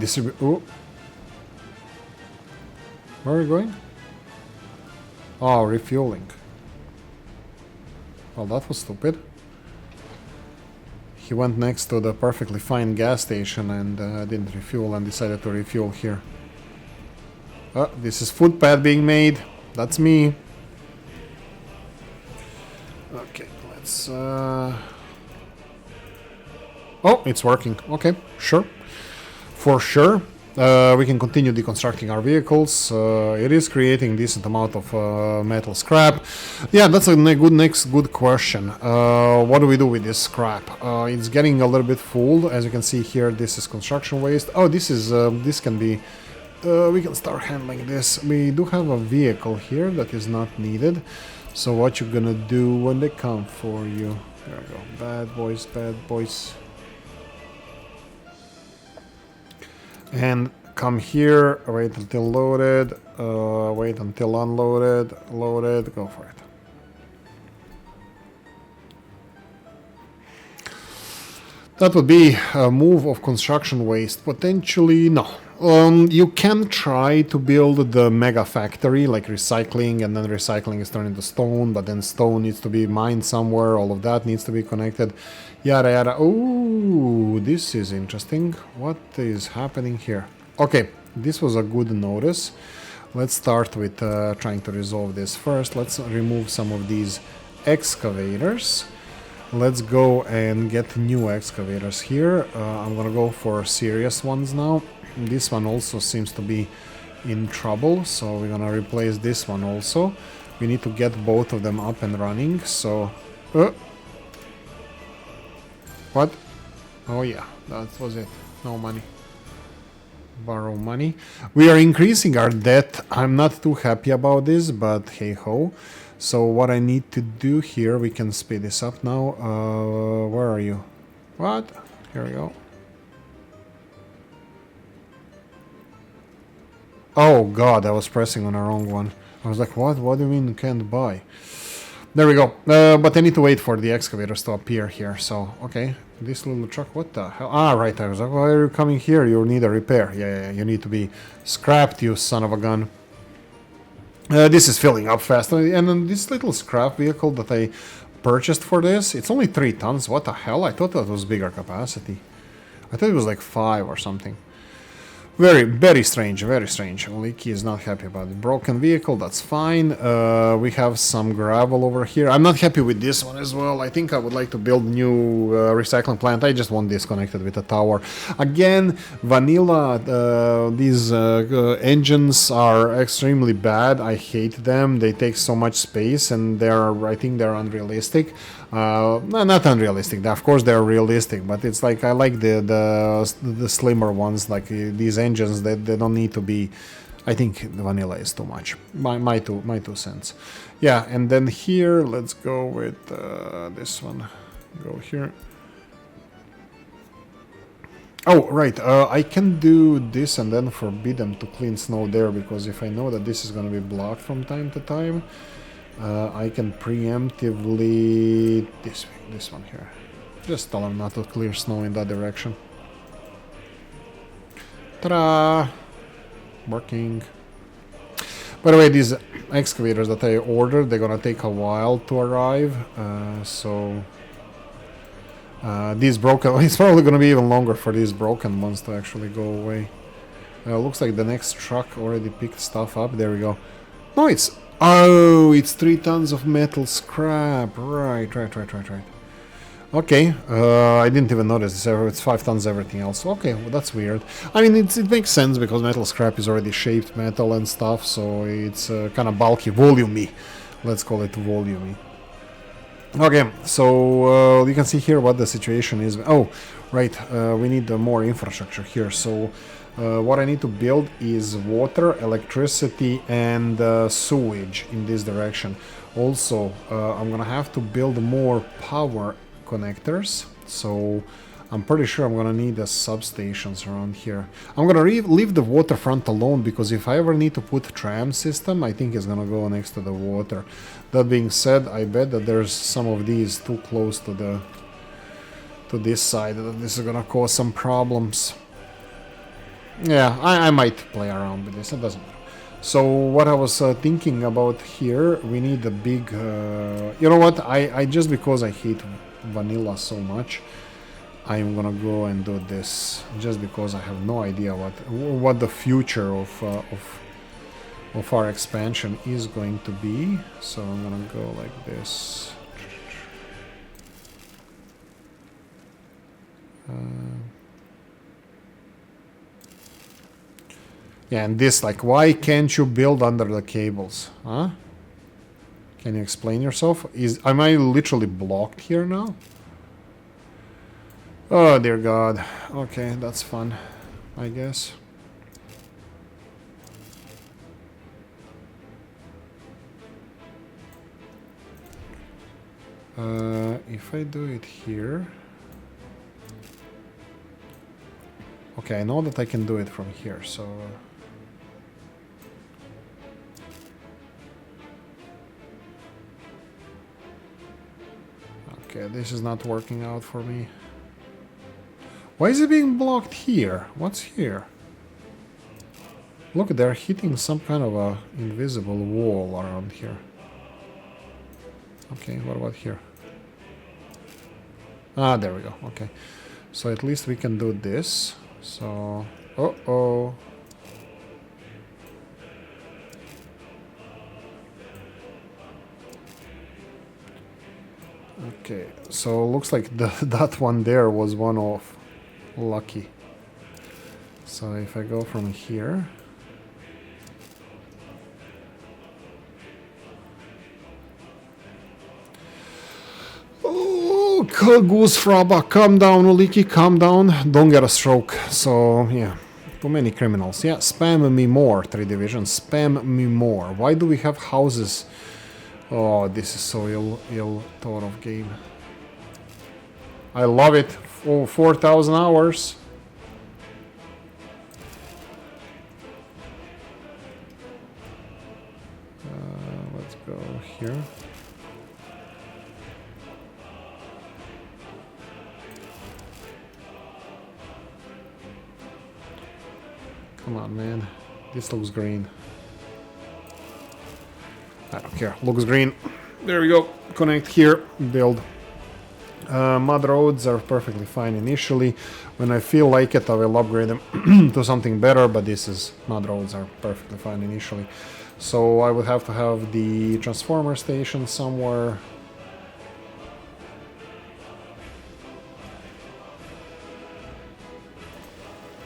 are we going? Oh, refueling. Well, that was stupid. He went next to the perfectly fine gas station and didn't refuel and decided to refuel here. This is footpath being made. That's me. Okay, let's... Oh, it's working. Okay, sure. For sure. We can continue deconstructing our vehicles. It is creating decent amount of metal scrap. Yeah, that's a good question. What do we do with this scrap? It's getting a little bit full. As you can see here, this is construction waste. Oh, this can be... we can start handling this. We do have a vehicle here that is not needed. So what you're gonna do when they come for you? There we go. Bad boys, bad boys. And come here, wait until loaded, wait until unloaded, loaded, go for it. That would be a move of construction waste. Potentially, no. You can try to build the mega factory, like recycling, and then recycling is turned into stone, but then stone needs to be mined somewhere, all of that needs to be connected, yada yada. Oh, this is interesting. What is happening here? Okay, this was a good notice. Let's start with trying to resolve this first. Let's remove some of these excavators. Let's go and get new excavators here. I'm gonna go for serious ones now. This one also seems to be in trouble, so we're gonna replace this one also. We need to get both of them up and running, so... What? Oh yeah, that was it. No money. Borrow money. We are increasing our debt. I'm not too happy about this, but hey ho. So what I need to do here, we can speed this up now. Where are you? What? Here we go. Oh god, I was pressing on the wrong one. I was like, what? What do you mean you can't buy? There we go. But I need to wait for the excavators to appear here. So, okay. This little truck, what the hell? Ah, right. I was like, why are you coming here? You need a repair. Yeah, you need to be scrapped, you son of a gun. This is filling up fast. And then this little scrap vehicle that I purchased for this, it's only 3 tons. What the hell? I thought that was bigger capacity. I thought it was like 5 or something. Very strange, very strange. Oolykee is not happy about it. Broken vehicle, that's fine. We have some gravel over here. I'm not happy with this one as well. I think I would like to build new recycling plant. I just want this connected with a tower. Again, vanilla, these engines are extremely bad. I hate them. They take so much space and I think they're unrealistic. No, not unrealistic. Of course, they're realistic, but it's like I like the slimmer ones, like these engines. They don't need to be. I think the vanilla is too much. My 2 cents. Yeah, and then here, let's go with this one. Go here. Oh, right. I can do this and then forbid them to clean snow there, because if I know that this is going to be blocked from time to time. I can preemptively... This one here. Just tell them not to clear snow in that direction. Ta-da! Working. By the way, these excavators that I ordered, they're gonna take a while to arrive. These broken... It's probably gonna be even longer for these broken ones to actually go away. Looks like the next truck already picked stuff up. There we go. No, it's... Oh, it's 3 tons of metal scrap. Right. Okay, I didn't even notice this. It's 5 tons everything else. Okay, well, that's weird. I mean, it makes sense because metal scrap is already shaped metal and stuff, so it's kind of bulky, volumey. Let's call it volumey. Okay, so you can see here what the situation is. Oh, right, we need more infrastructure here. So what I need to build is water, electricity, and sewage in this direction. Also, I'm gonna have to build more power connectors. So I'm pretty sure I'm gonna need substations around here. I'm gonna leave the waterfront alone, because if I ever need to put tram system, I think it's gonna go next to the water. That being said, I bet that there's some of these too close to this side, that this is gonna cause some problems. Yeah, I might play around with this, it doesn't matter. So what I was thinking about here, we need a big... you know what, I just because I hate vanilla so much, I'm gonna go and do this, just because I have no idea what the future of our expansion is going to be. So I'm gonna go like this. Yeah, and this, like, why can't you build under the cables? Huh? Can you explain yourself? Am I literally blocked here now? Oh, dear God. Okay, that's fun, I guess. If I do it here... Okay, I know that I can do it from here, so... Okay, this is not working out for me. Why is it being blocked here? What's here? Look, they're hitting some kind of a invisible wall around here. Okay, what about here? Ah, there we go. Okay. So at least we can do this. So... Uh-oh. Okay, so looks like that one there was one off. Lucky. So if I go from here... Oh, Goose Fraba, calm down, Oolykee, calm down. Don't get a stroke. So, yeah. Too many criminals. Yeah, spam me more, 3 divisions. Spam me more. Why do we have houses? Oh, this is so ill thought of game. I love it. Oh, 4,000 hours. Let's go here. Come on, man. This looks green. I don't care. Looks green. There we go. Connect here. Build. Mud roads are perfectly fine initially. When I feel like it, I will upgrade them to something better, but mud roads are perfectly fine initially. So I would have to have the transformer station somewhere.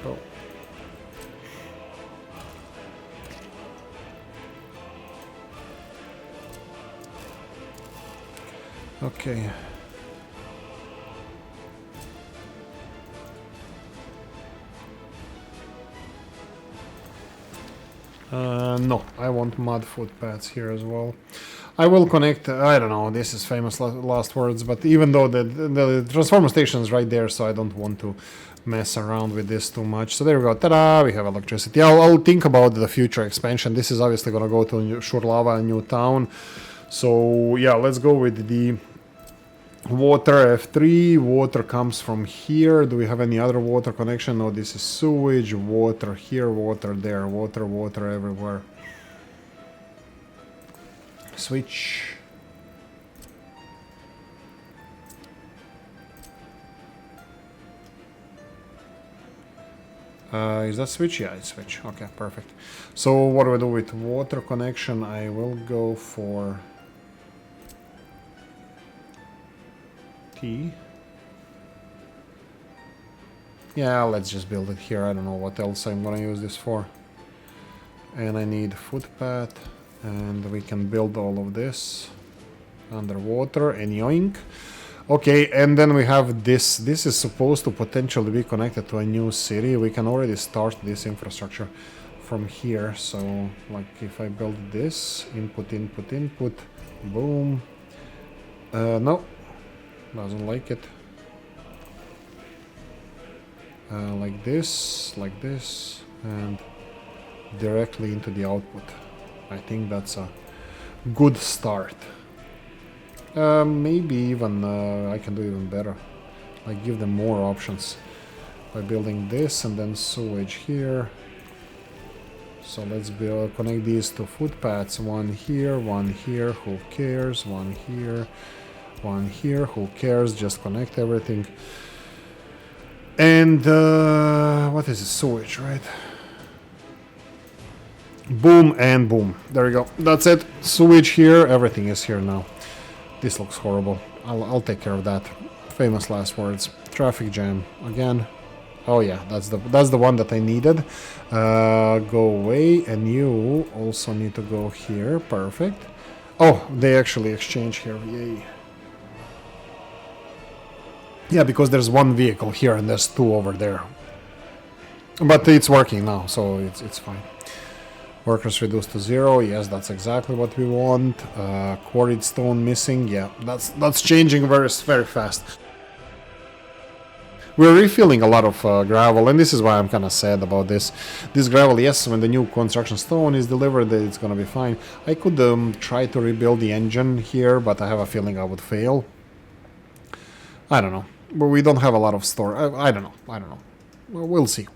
Oh. Okay. No, I want mud footpaths here as well. I will connect, I don't know, this is famous last words, but even though the transformer station is right there, so I don't want to mess around with this too much. So there we go, ta-da, we have electricity. I'll think about the future expansion. This is obviously going to go to Shurlava, a new town. So yeah, let's go with the water F3. Water comes from here. Do we have any other water connection? No, this is sewage. Water here, water there. Water everywhere. Switch. Is that switch? Yeah, it's switch. Okay, perfect. So what do I do with water connection? I will go for T. Yeah, let's just build it here. I don't know what else I'm gonna use this for. And I need footpath, and we can build all of this underwater and yoink. Okay, and then we have this. This is supposed to potentially be connected to a new city. We can already start this infrastructure from here. So, like, if I build this, input, boom. No, doesn't like it. Like this, and directly into the output. I think that's a good start. Maybe even I can do even better. Like, give them more options by building this and then sewage here. So let's connect these to footpaths. One here, who cares? One here, who cares? Just connect everything. And what is it? Sewage, right? Boom and boom. There we go. That's it. Sewage here. Everything is here now. This looks horrible. I'll take care of that. Famous last words. Traffic jam again. Oh yeah, that's the one that I needed. Go away, and you also need to go here. Perfect. Oh, they actually exchange here. Yay. Yeah, because there's one vehicle here and there's two over there. But it's working now, so it's fine. Workers reduced to 0. Yes, that's exactly what we want. Quarried stone missing. Yeah, that's changing very fast. We're refilling a lot of gravel, and this is why I'm kind of sad about this. This gravel, yes, when the new construction stone is delivered, it's gonna be fine. I could try to rebuild the engine here, but I have a feeling I would fail. I don't know. But we don't have a lot of store. I don't know. Well, we'll see.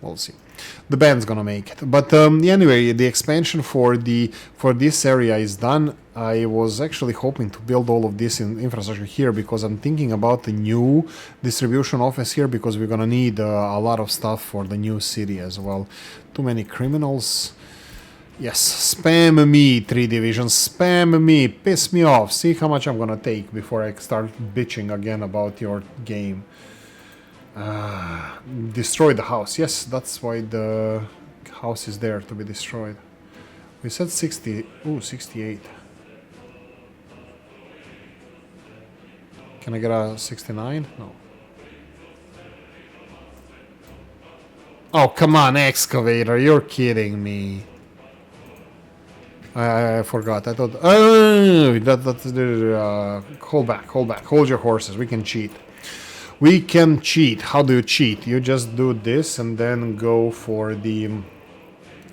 The band's gonna make it. But anyway, the expansion for this area is done. I was actually hoping to build all of this in infrastructure here because I'm thinking about the new distribution office here because we're gonna need a lot of stuff for the new city as well. Too many criminals. Yes, spam me, 3 divisions, spam me, piss me off. See how much I'm gonna take before I start bitching again about your game. Destroy the house. Yes, that's why the house is there, to be destroyed. We said 60. Ooh, 68. Can I get a 69? No. Oh, come on, excavator. You're kidding me. I forgot. I thought... hold back, hold back. Hold your horses. We can cheat. We can cheat. How do you cheat? You just do this and then go for the...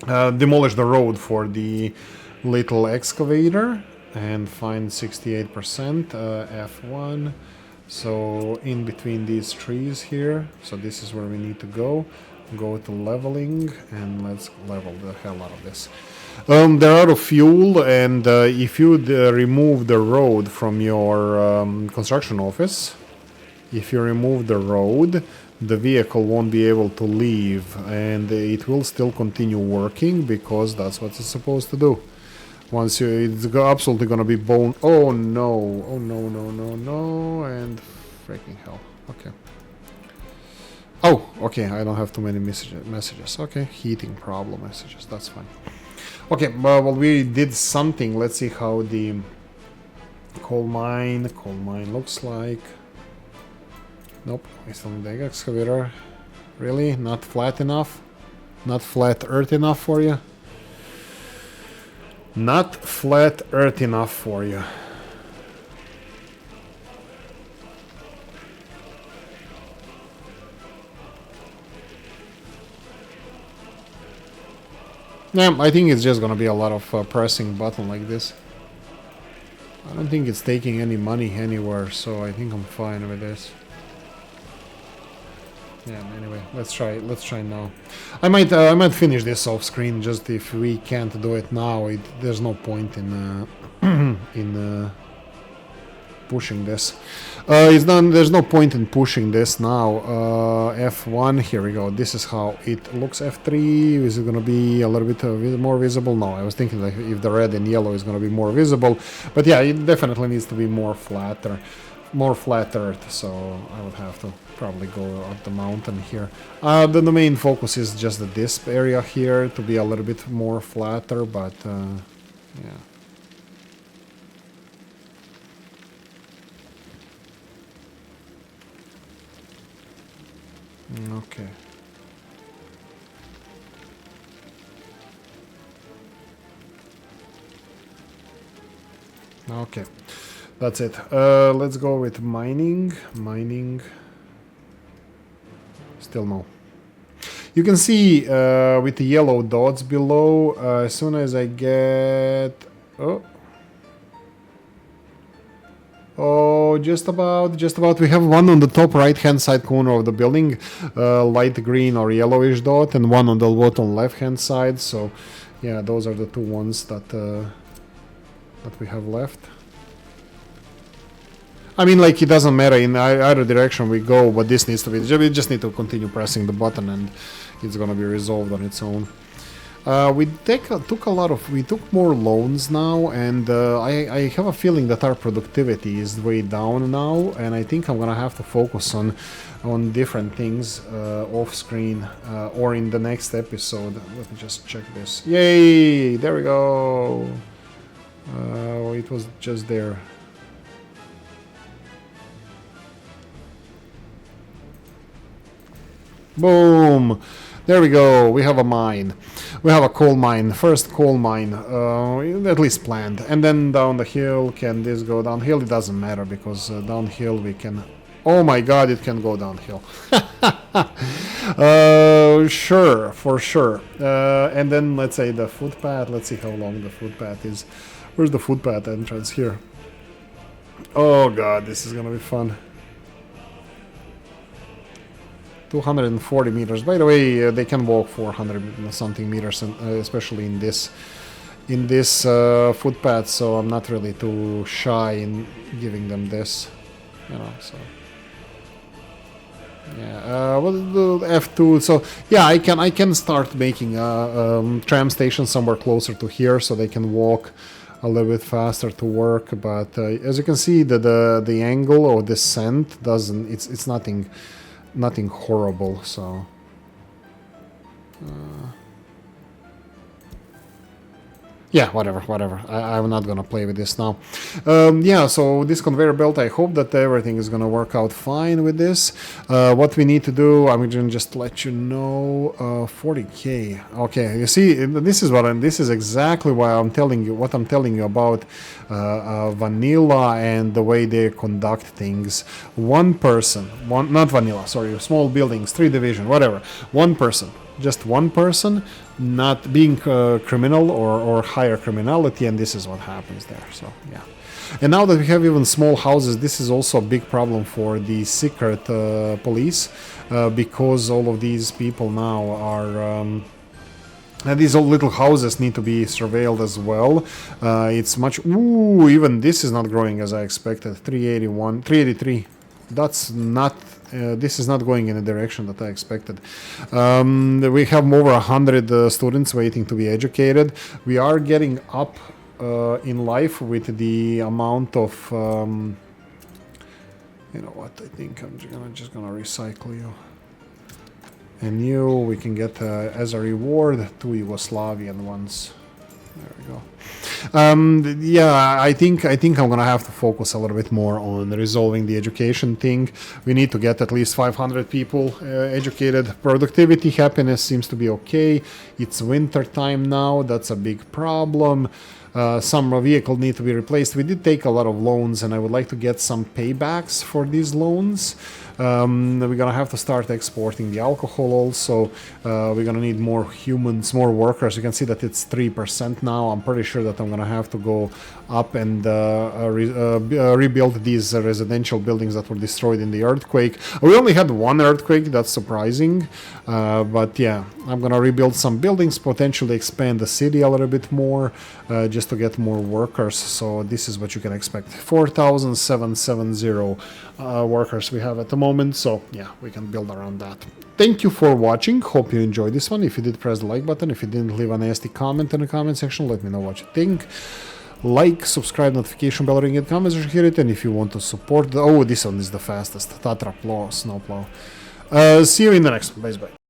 demolish the road for the little excavator and find 68%. F1. So in between these trees here. So this is where we need to go. Go to leveling and let's level the hell out of this. They're out of fuel, and if you remove the road from your construction office, if you remove the road, the vehicle won't be able to leave, and it will still continue working because that's what it's supposed to do. Once you, it's absolutely gonna be bone. Oh no! Oh no! No! No! No! And freaking hell! Okay. Oh, okay. I don't have too many messages. Okay, heating problem messages. That's fine. Okay, well, we did something. Let's see how the coal mine looks like. Nope, it's on the excavator. Really? Not flat enough? Not flat earth enough for you? Not flat earth enough for you. Yeah, I think it's just gonna be a lot of pressing button like this. I don't think it's taking any money anywhere, so I think I'm fine with this. Yeah, anyway, let's try now. I might finish this off screen, just if we can't do it now, there's no point in in pushing this. It's done. There's no point in pushing this now. F1, here we go. This is how it looks. F3, is it gonna be a little bit more visible? No, I was thinking like if the red and yellow is gonna be more visible, but yeah, it definitely needs to be more flat earth, so I would have to probably go up the mountain here. The main focus is just this area here to be a little bit more flatter, but yeah. Okay. Okay. That's it. Let's go with mining. Still no. You can see with the yellow dots below, as soon as I get... Oh, just about. We have one on the top right-hand side corner of the building, light green or yellowish dot, and one on the bottom left-hand side. So, yeah, those are the two ones that we have left. I mean, like, it doesn't matter in either direction we go, but this needs to be... We just need to continue pressing the button and it's gonna be resolved on its own. We took more loans now, and I have a feeling that our productivity is way down now, and I think I'm gonna have to focus on different things off screen or in the next episode. Let me just check this. Yay! There we go. It was just there. Boom! There we go, we have a mine. We have a coal mine, first coal mine, at least planned. And then down the hill, can this go downhill? It doesn't matter, because downhill we can... Oh my god, it can go downhill. Sure, for sure. And then let's say the footpath, let's see how long the footpath is. Where's the footpath entrance? Here. Oh god, this is gonna be fun. 240 meters. By the way, they can walk 400 something meters, especially in this footpath. So I'm not really too shy in giving them this, you know. So Yeah, well, the F2. So yeah, I can start making a tram station somewhere closer to here, so they can walk a little bit faster to work. But as you can see, the angle or descent doesn't. It's nothing horrible. So. Yeah, whatever. I'm not gonna play with this now. Yeah, so this conveyor belt, I hope that everything is gonna work out fine with this. What we need to do, I'm gonna just let you know. 40k. Okay, you see, this is exactly why I'm telling you what I'm telling you about vanilla and the way they conduct things. Not vanilla. Sorry, small buildings, 3 division, whatever. One person. Just one person not being criminal or higher criminality, and this is what happens there. So yeah, and now that we have even small houses, this is also a big problem for the secret police, because all of these people now are and these old little houses need to be surveilled as well. It's much. Ooh, even this is not growing as I expected. 381, 383. That's not. This is not going in the direction that I expected. We have over 100 students waiting to be educated. We are getting up in life with the amount of. You know what? I think I'm just gonna recycle you. And we can get as a reward 2 Yugoslavian ones. There we go. Yeah, I think I'm gonna have to focus a little bit more on resolving the education thing. We need to get at least 500 people educated. Productivity, happiness seems to be okay. It's winter time now. That's a big problem. Some vehicle need to be replaced. We did take a lot of loans, and I would like to get some paybacks for these loans. We're gonna have to start exporting the alcohol also. We're gonna need more humans, more workers. You can see that it's 3% now. I'm pretty sure that I'm gonna have to go up and rebuild these residential buildings that were destroyed in the earthquake. We only had one earthquake, that's surprising. But yeah, I'm gonna rebuild some buildings, potentially expand the city a little bit more, just to get more workers. So this is what you can expect. 4,770 workers we have at the moment. So yeah, we can build around that. Thank you for watching. Hope you enjoyed this one. If you did, press the like button. If you didn't, leave a nasty comment in the comment section. Let me know what you think. Like, subscribe, notification bell, ring it, comments if you hear it. And if you want to support oh, this one is the fastest. Tatra plow, snowplow. See you in the next one. Bye bye.